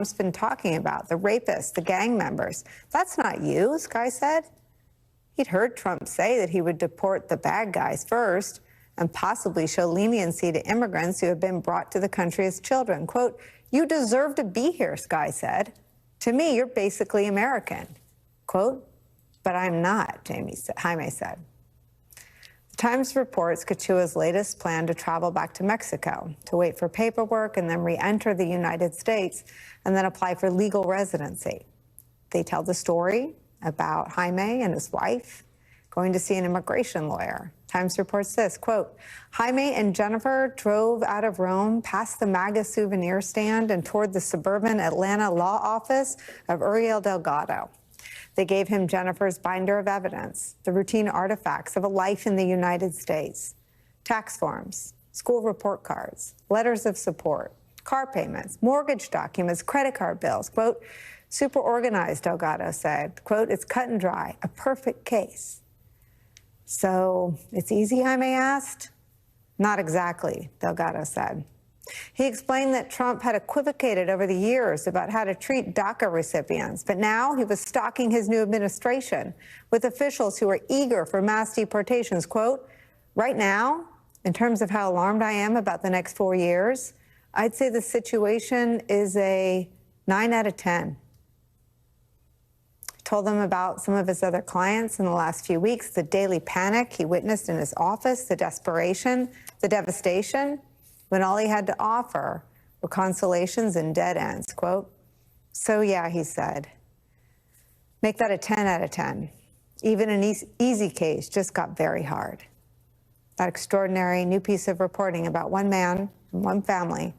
Trump's been talking about, the rapists, the gang members. That's not you, Sky said. He'd heard Trump say that he would deport the bad guys first and possibly show leniency to immigrants who have been brought to the country as children. Quote, "You deserve to be here," Sky said. "To me, you're basically American." Quote, "But I'm not," Jaime said. The Times reports Cachua's latest plan to travel back to Mexico, to wait for paperwork and then re-enter the United States and then apply for legal residency. They tell the story about Jaime and his wife going to see an immigration lawyer. Times reports this, quote, "Jaime and Jennifer drove out of Rome past the MAGA souvenir stand and toward the suburban Atlanta law office of Uriel Delgado. They gave him Jennifer's binder of evidence, the routine artifacts of a life in the United States, tax forms, school report cards, letters of support, car payments, mortgage documents, credit card bills." Quote, "Super organized," Delgado said. Quote, "It's cut and dry, a perfect case." So it's easy, Jaime asked. "Not exactly," Delgado said. He explained that Trump had equivocated over the years about how to treat DACA recipients, but now he was stalking his new administration with officials who are eager for mass deportations. Quote, "Right now, in terms of how alarmed I am about the next 4 years, I'd say the situation is a 9 out of 10. Told them about some of his other clients in the last few weeks, the daily panic he witnessed in his office, the desperation, the devastation, when all he had to offer were consolations and dead ends. Quote, "So yeah," he said, "make that a 10 out of 10. Even an easy case just got very hard." That extraordinary new piece of reporting about one man and one family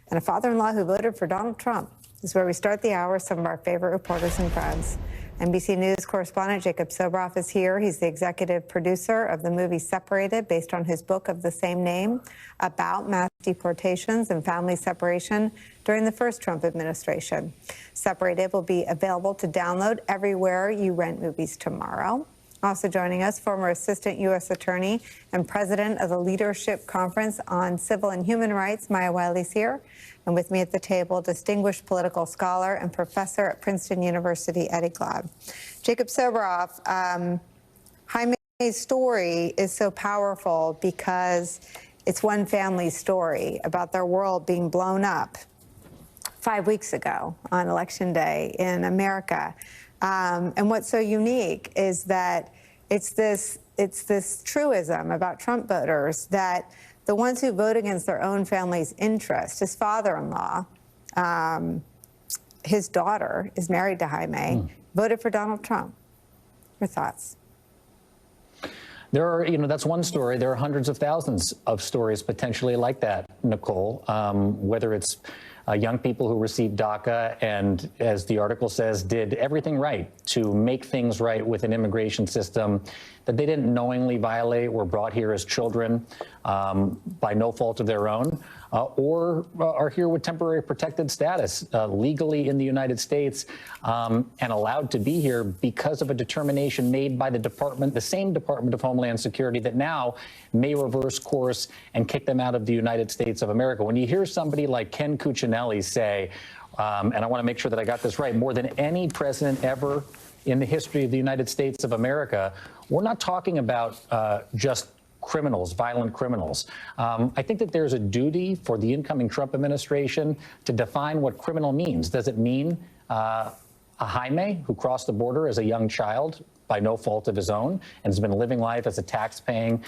and a father-in-law who voted for Donald Trump is where we start the hour. Some of our favorite reporters and friends. NBC News correspondent Jacob Sobroff is here. He's the executive producer of the movie Separated, based on his book of the same name about mass deportations and family separation during the first Trump administration. Separated will be available to download everywhere you rent movies tomorrow. Also joining us, former Assistant U.S. Attorney and President of the Leadership Conference on Civil and Human Rights, Maya Wiley's here. And with me at the table, distinguished political scholar and professor at Princeton University, Eddie Glaude. Jacob Sobroff, Jaime's story is so powerful because it's one family's story about their world being blown up 5 weeks ago on Election Day in America. And what's so unique is that it's this truism about Trump voters that the ones who vote against their own family's interest, his father-in-law, his daughter is married to Jaime, voted for Donald Trump. Your thoughts? There are, that's one story. There are hundreds of thousands of stories potentially like that, Nicolle, whether it's young people who received DACA and, as the article says, did everything right to make things right with an immigration system that they didn't knowingly violate, were brought here as children by no fault of their own, or are here with temporary protected status legally in the United States and allowed to be here because of a determination made by the same Department of Homeland Security that now may reverse course and kick them out of the United States of America. When you hear somebody like Ken Cuccinelli say, and I want to make sure that I got this right, more than any president ever in the history of the United States of America, we're not talking about just criminals, violent criminals. I think that there's a duty for the incoming Trump administration to define what criminal means. Does it mean a Jaime who crossed the border as a young child by no fault of his own and has been living life as a tax-paying,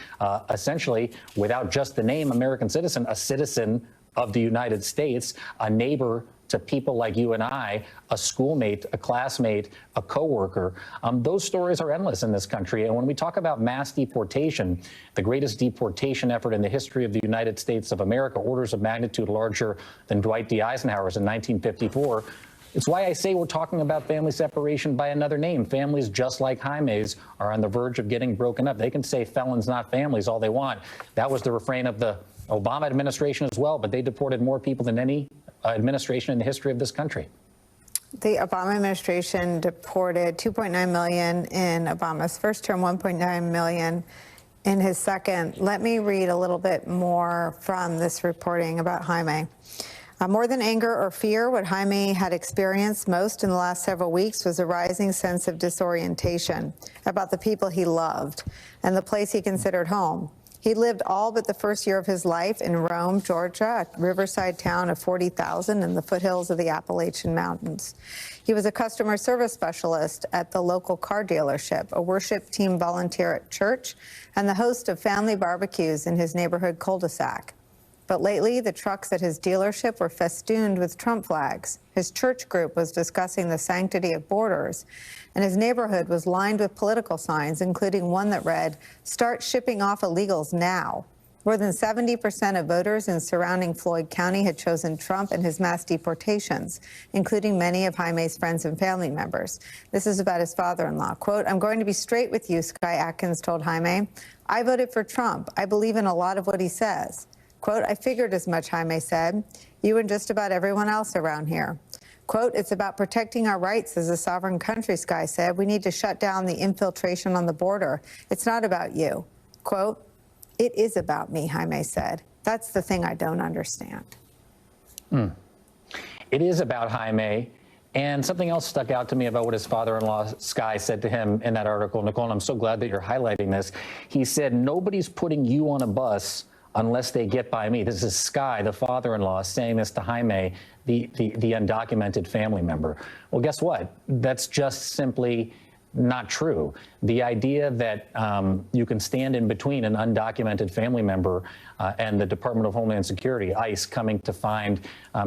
essentially, without just the name American citizen, a citizen of the United States, a neighbor to people like you and I, a schoolmate, a classmate, a coworker. Those stories are endless in this country. And when we talk about mass deportation, the greatest deportation effort in the history of the United States of America, orders of magnitude larger than Dwight D. Eisenhower's in 1954, it's why I say we're talking about family separation by another name. Families just like Jaime's are on the verge of getting broken up. They can say felons, not families, all they want. That was the refrain of the Obama administration as well, but they deported more people than any administration in the history of this country. The Obama administration deported 2.9 million in Obama's first term, 1.9 million in his second. Let me read a little bit more from this reporting about Jaime. More than anger or fear, what Jaime had experienced most in the last several weeks was a rising sense of disorientation about the people he loved and the place he considered home. He lived all but the first year of his life in Rome, Georgia, a riverside town of 40,000 in the foothills of the Appalachian Mountains. He was a customer service specialist at the local car dealership, a worship team volunteer at church, and the host of family barbecues in his neighborhood cul-de-sac. But lately, the trucks at his dealership were festooned with Trump flags. His church group was discussing the sanctity of borders, and his neighborhood was lined with political signs, including one that read, "Start shipping off illegals now." More than 70% of voters in surrounding Floyd County had chosen Trump and his mass deportations, including many of Jaime's friends and family members. This is about his father-in-law. Quote, "I'm going to be straight with you," Sky Atkins told Jaime. "I voted for Trump. I believe in a lot of what he says." Quote, "I figured as much," Jaime said. "You and just about everyone else around here." Quote, "It's about protecting our rights as a sovereign country," Sky said. "We need to shut down the infiltration on the border. It's not about you." Quote, "It is about me," Jaime said. "That's the thing I don't understand." It is about Jaime. And something else stuck out to me about what his father-in-law, Sky, said to him in that article. Nicolle, and I'm so glad that you're highlighting this. He said, "Nobody's putting you on a bus unless they get by me." This is Sky, the father-in-law, saying this to Jaime, the undocumented family member. Well, guess what? That's just simply not true. The idea that you can stand in between an undocumented family member and the Department of Homeland Security, ICE, coming to find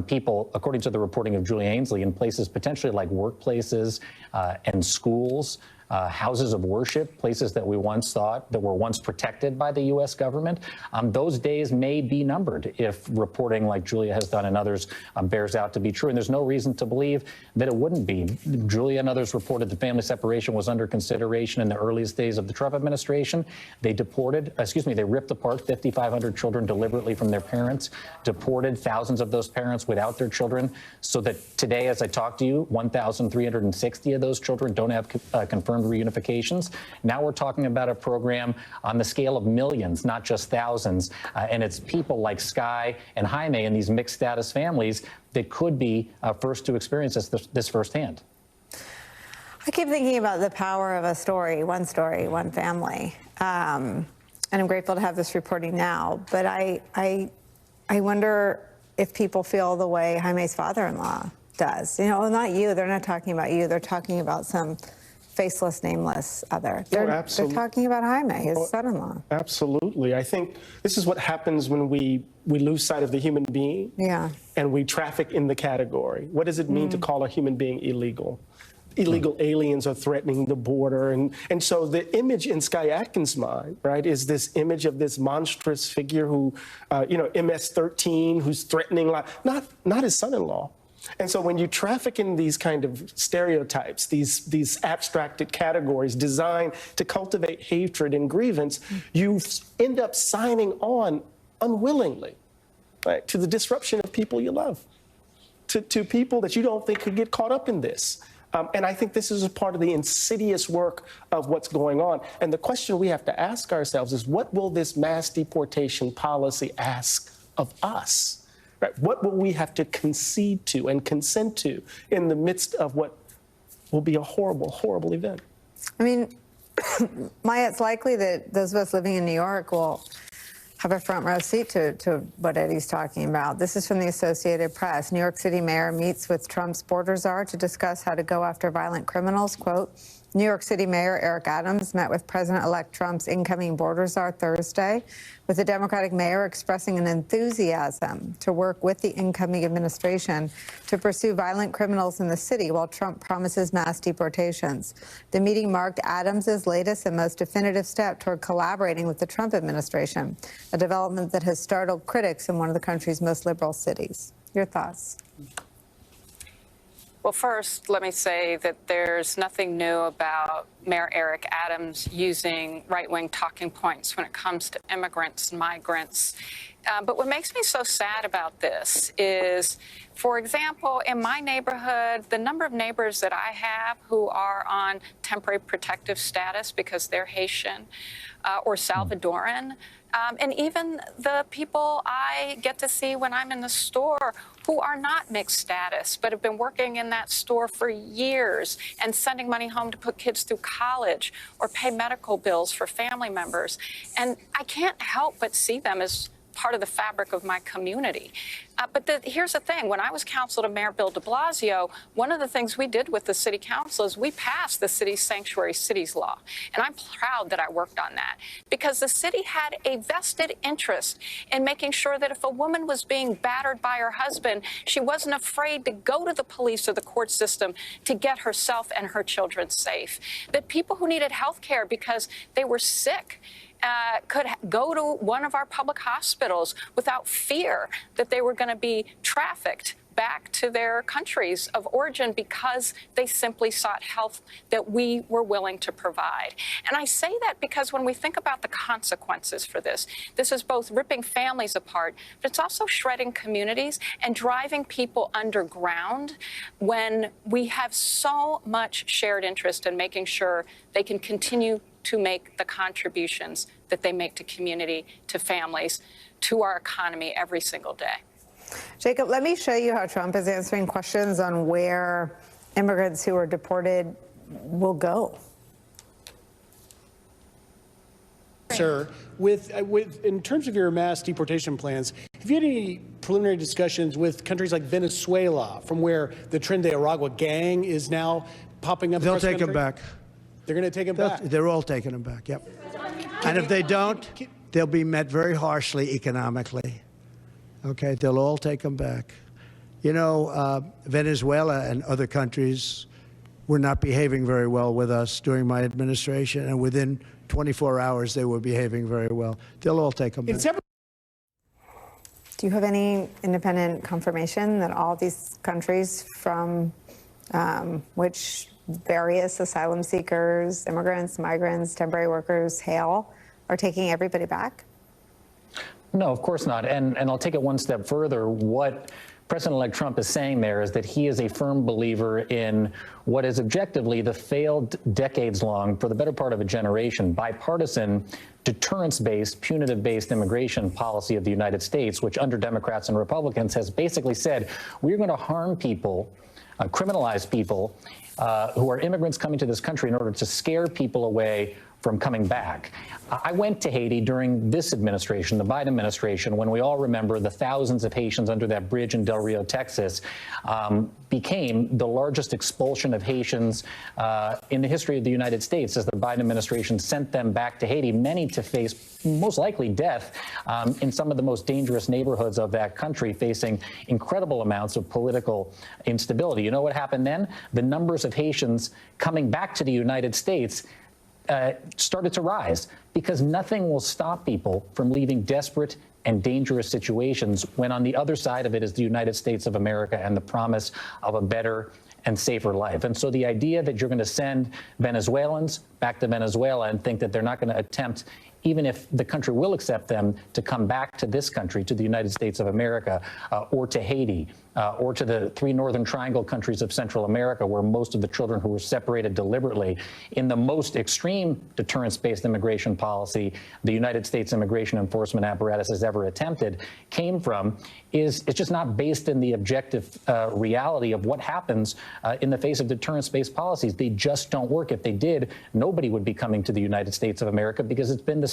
people, according to the reporting of Julie Ainsley, in places potentially like workplaces and schools, houses of worship, places that we once thought that were once protected by the U.S. government. Those days may be numbered if reporting like Julia has done and others bears out to be true. And there's no reason to believe that it wouldn't be. Julia and others reported that family separation was under consideration in the earliest days of the Trump administration. They ripped apart 5,500 children deliberately from their parents, deported thousands of those parents without their children, so that today, as I talk to you, 1,360 of those children don't have confirmed reunifications. Now we're talking about a program on the scale of millions, not just thousands. And it's people like Sky and Jaime and these mixed status families that could be first to experience this firsthand. I keep thinking about the power of a story, one family. And I'm grateful to have this reporting now. But I wonder if people feel the way Jaime's father-in-law does. You know, not you. They're not talking about you. They're talking about some faceless, nameless other. They're talking about Jaime, his son-in-law. Absolutely. I think this is what happens when we lose sight of the human being. Yeah. And we traffic in the category. What does it mean to call a human being illegal? Illegal aliens are threatening the border. And so the image in Sky Atkins' mind, right, is this image of this monstrous figure who, MS-13, who's threatening, not his son-in-law. And so when you traffic in these kind of stereotypes, these abstracted categories designed to cultivate hatred and grievance, you end up signing on unwillingly, right, to the disruption of people you love, to people that you don't think could get caught up in this. And I think this is a part of the insidious work of what's going on. And the question we have to ask ourselves is, what will this mass deportation policy ask of us? Right? What will we have to concede to and consent to in the midst of what will be a horrible, horrible event? I mean, Maya, it's likely that those of us living in New York will have a front row seat to what Eddie's talking about. This is from the Associated Press. New York City mayor meets with Trump's border czar to discuss how to go after violent criminals. Quote, New York City Mayor Eric Adams met with President-elect Trump's incoming border czar Thursday, with the Democratic mayor expressing an enthusiasm to work with the incoming administration to pursue violent criminals in the city while Trump promises mass deportations. The meeting marked Adams's latest and most definitive step toward collaborating with the Trump administration, a development that has startled critics in one of the country's most liberal cities. Your thoughts? Well, first, let me say that there's nothing new about Mayor Eric Adams using right-wing talking points when it comes to immigrants and migrants. But what makes me so sad about this is, for example, in my neighborhood, the number of neighbors that I have who are on temporary protective status because they're Haitian or Salvadoran, and even the people I get to see when I'm in the store who are not mixed status, but have been working in that store for years and sending money home to put kids through college or pay medical bills for family members. And I can't help but see them as part of the fabric of my community. But here's the thing. When I was counsel to Mayor Bill de Blasio, one of the things we did with the city council is we passed the city's sanctuary cities law. And I'm proud that I worked on that because the city had a vested interest in making sure that if a woman was being battered by her husband, she wasn't afraid to go to the police or the court system to get herself and her children safe. That people who needed health care because they were sick could go to one of our public hospitals without fear that they were going to be trafficked back to their countries of origin because they simply sought health that we were willing to provide. And I say that because when we think about the consequences for this, this is both ripping families apart, but it's also shredding communities and driving people underground when we have so much shared interest in making sure they can continue to make the contributions that they make to community, to families, to our economy every single day. Jacob, let me show you how Trump is answering questions on where immigrants who are deported will go. Sir, in terms of your mass deportation plans, have you had any preliminary discussions with countries like Venezuela, from where the Tren de Aragua gang is now popping up? They'll take them back. They're going to take them back? They're all taking them back, yep. And if they don't, they'll be met very harshly economically. Okay, they'll all take them back. You know, Venezuela and other countries were not behaving very well with us during my administration, and within 24 hours they were behaving very well. They'll all take them back. Do you have any independent confirmation that all these countries from which various asylum seekers, immigrants, migrants, temporary workers hail are taking everybody back? No, of course not. And I'll take it one step further. What President-elect Trump is saying there is that he is a firm believer in what is objectively the failed decades-long, for the better part of a generation, bipartisan, deterrence-based, punitive-based immigration policy of the United States, which under Democrats and Republicans has basically said, we're going to harm people, criminalize people who are immigrants coming to this country in order to scare people away from coming back. I went to Haiti during this administration, the Biden administration, when we all remember the thousands of Haitians under that bridge in Del Rio, Texas, became the largest expulsion of Haitians in the history of the United States as the Biden administration sent them back to Haiti, many to face most likely death in some of the most dangerous neighborhoods of that country, facing incredible amounts of political instability. You know what happened then? The numbers of Haitians coming back to the United States started to rise, because nothing will stop people from leaving desperate and dangerous situations when on the other side of it is the United States of America and the promise of a better and safer life. And so the idea that you're going to send Venezuelans back to Venezuela and think that they're not going to attempt, even if the country will accept them, to come back to this country, to the United States of America, or to Haiti, or to the 3 Northern Triangle countries of Central America, where most of the children who were separated deliberately in the most extreme deterrence-based immigration policy the United States immigration enforcement apparatus has ever attempted, came from, it's just not based in the objective reality of what happens in the face of deterrence-based policies. They just don't work. If they did, nobody would be coming to the United States of America, because it's been the